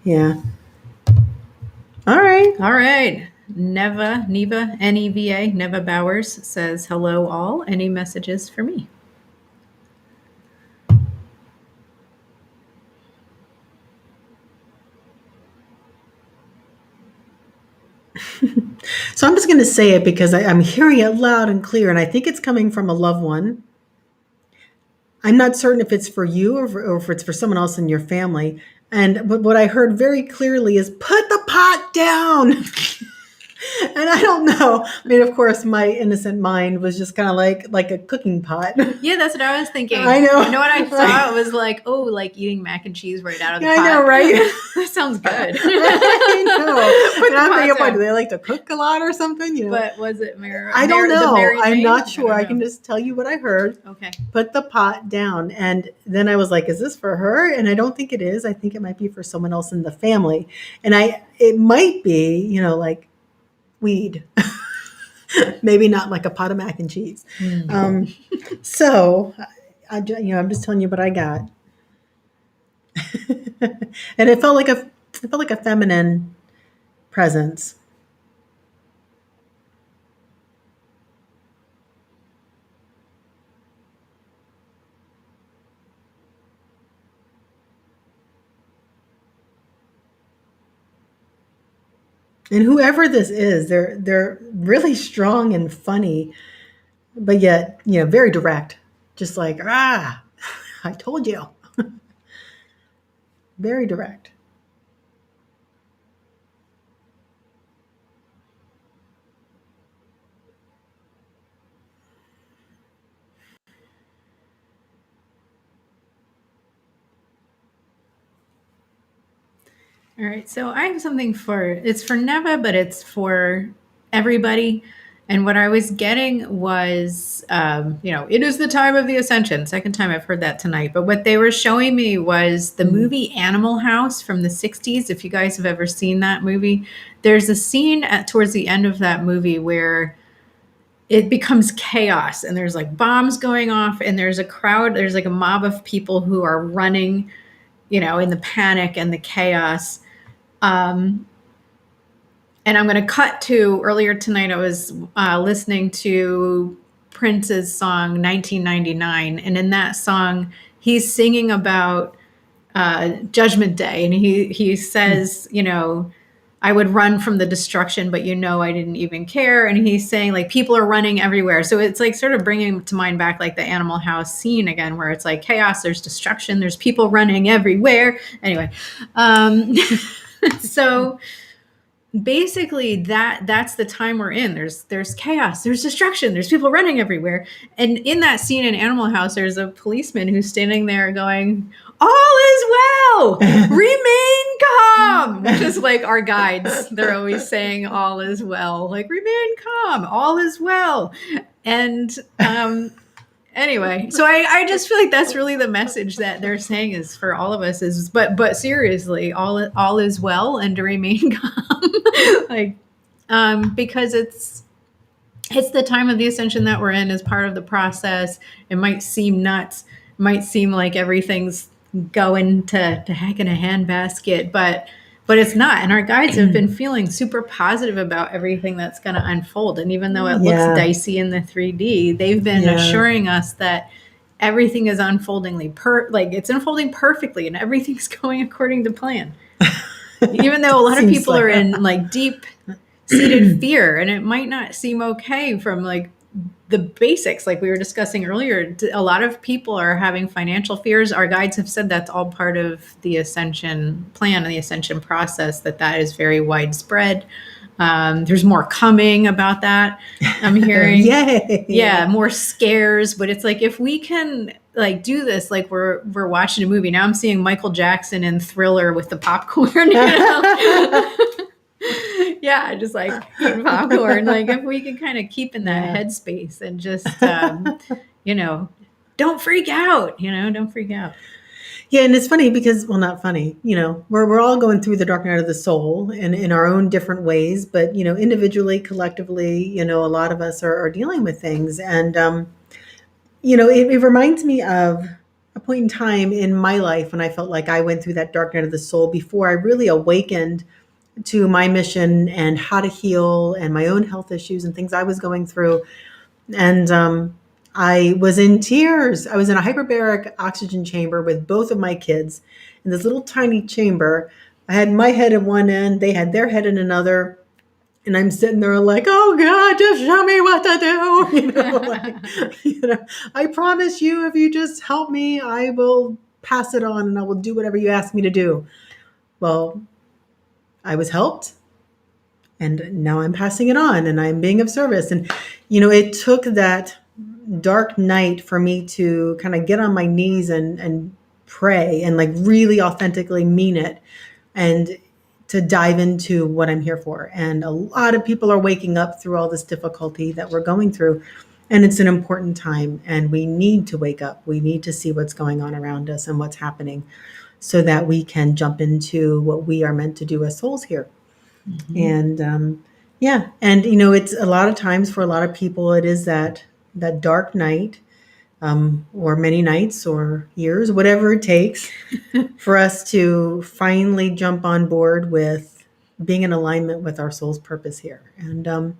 Yeah. All right. All right. Neva, Neva Neva Bowers says, hello all. Any messages for me? So I'm just going to say it because I'm hearing it loud and clear, and I think it's coming from a loved one. I'm not certain if it's for you, or if it's for someone else in your family. But what I heard very clearly is, put the pot down. And I don't know. I mean, of course, my innocent mind was just kind of like a cooking pot. Yeah, that's what I was thinking. I know. You know what I saw? It was like, oh, like eating mac and cheese right out of the pot. I know, right? That sounds good. I know. Put And the I'm pot thinking, down. do they like to cook a lot or something? But was it Mary? I don't know. I'm not sure. I I can just tell you what I heard. Okay. Put the pot down. And then I was like, is this for her? And I don't think it is. I think it might be for someone else in the family. And it might be, like weed. Maybe not like a pot of mac and cheese. So I'm just telling you what I got. And it felt like a feminine presence. And whoever this is, they're really strong and funny, but yet, very direct. Just like, I told you. Very direct. All right, so I have something it's for Neva, but it's for everybody. And what I was getting was, it is the time of the ascension. Second time I've heard that tonight. But what they were showing me was the movie Animal House from the 60s. If you guys have ever seen that movie, there's a scene towards the end of that movie where it becomes chaos and there's like bombs going off and there's a crowd, there's like a mob of people who are running, in the panic and the chaos. Um, and I'm going to cut to earlier tonight. I was listening to Prince's song 1999. And in that song, he's singing about Judgment Day. And he says, I would run from the destruction, but I didn't even care. And he's saying like people are running everywhere. So it's like sort of bringing to mind back like the Animal House scene again, where it's like chaos, there's destruction, there's people running everywhere. Anyway, so basically that's the time we're in. There's chaos, there's destruction, there's people running everywhere. And in that scene in Animal House, there's a policeman who's standing there going, all is well, remain calm, which is like our guides. They're always saying all is well, like remain calm, all is well. And anyway, so I just feel like that's really the message that they're saying is for all of us is, but seriously, all is well and to remain calm, like, because it's the time of the ascension that we're in as part of the process. It might seem nuts, might seem like everything's going to heck in a handbasket, but it's not. And our guides have been feeling super positive about everything that's going to unfold. And even though it looks dicey in the 3D, they've been assuring us that everything is it's unfolding perfectly and everything's going according to plan. Even though a lot of people are in like deep seated fear, and it might not seem okay from like the basics, like we were discussing earlier. A lot of people are having financial fears. Our guides have said that's all part of the ascension plan and the ascension process, that is very widespread. There's more coming about that, I'm hearing. Yay. Yeah, more scares. But it's like, if we can like do this, like we're watching a movie. Now I'm seeing Michael Jackson in Thriller with the popcorn, yeah, just like eating popcorn. Like if we can kind of keep in that headspace and just, don't freak out, don't freak out. Yeah, and it's funny because, well, not funny, we're all going through the dark night of the soul in our own different ways, but, individually, collectively, a lot of us are dealing with things. And, it reminds me of a point in time in my life when I felt like I went through that dark night of the soul before I really awakened to my mission and how to heal and my own health issues and things I was going through. And I was in tears. I was in a hyperbaric oxygen chamber with both of my kids in this little tiny chamber. I had my head at one end, they had their head in another. And I'm sitting there like, oh God, just show me what to do. I promise you, if you just help me, I will pass it on and I will do whatever you ask me to do. Well, I was helped, and now I'm passing it on and I'm being of service. And, it took that dark night for me to kind of get on my knees and pray and like really authentically mean it and to dive into what I'm here for. And a lot of people are waking up through all this difficulty that we're going through. And it's an important time, and we need to wake up. We need to see what's going on around us and what's happening, so that we can jump into what we are meant to do as souls here. Mm-hmm. And and it's a lot of times for a lot of people, it is that dark night, or many nights or years, whatever it takes for us to finally jump on board with being in alignment with our soul's purpose here. And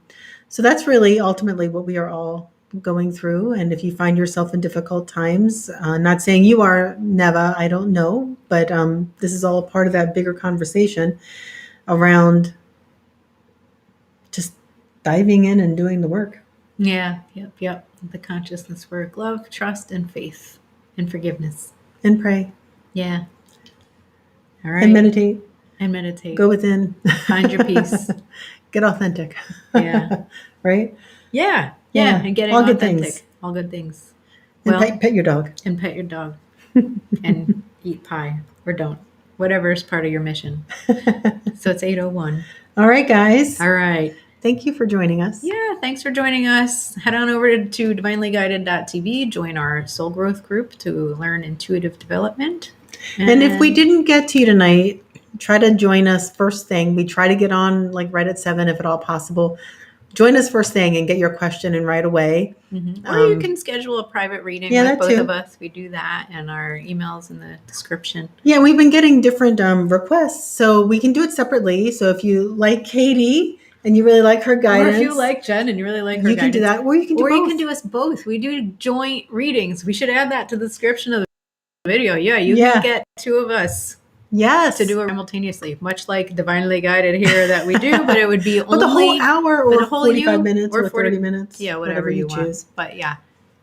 so that's really ultimately what we are all going through. And if you find yourself in difficult times, not saying you are, Neva, I don't know, but this is all a part of that bigger conversation around just diving in and doing the work. Yeah, yep. The consciousness work, love, trust, and faith, and forgiveness. And pray. Yeah. All right. And meditate. Go within. Find your peace. Get authentic. Yeah. Right? Yeah. And getting all authentic. Good things. All good things. And pet your dog. And pet your dog. And eat pie. Or don't. whatever is part of your mission. So it's 8:01. All right, guys. All right. Thank you for joining us. Yeah, thanks for joining us. Head on over to divinelyguided.tv, join our soul growth group to learn intuitive development. And if we didn't get to you tonight, try to join us first thing. We try to get on like right at 7 if at all possible. Join us first thing and get your question in right away. Or you can schedule a private reading with both of us. We do that, and our email's in the description. Yeah, we've been getting different requests, so we can do it separately. So if you like Katie and you really like her guidance, or if you like Jen and you really like her you can guidance, do that, or you can do or both. you can do us both. We do joint readings. We should add that to the description of the video. Yeah, you can get two of us. Yes. To do it simultaneously, much like Divinely Guided here that we do, but it would be only the whole hour or 45 minutes or 30 minutes. Yeah, whatever you choose. But yeah,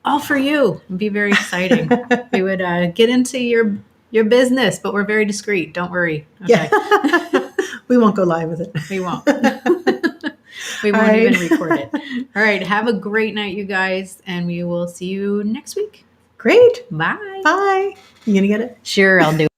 all for you. It'd be very exciting. We would get into your business, but we're very discreet. Don't worry. Okay. Yeah. We won't go live with it. We won't. We won't even record it. All right. Have a great night, you guys, and we will see you next week. Great. Bye. Bye. You gonna get it? Sure, I'll do it.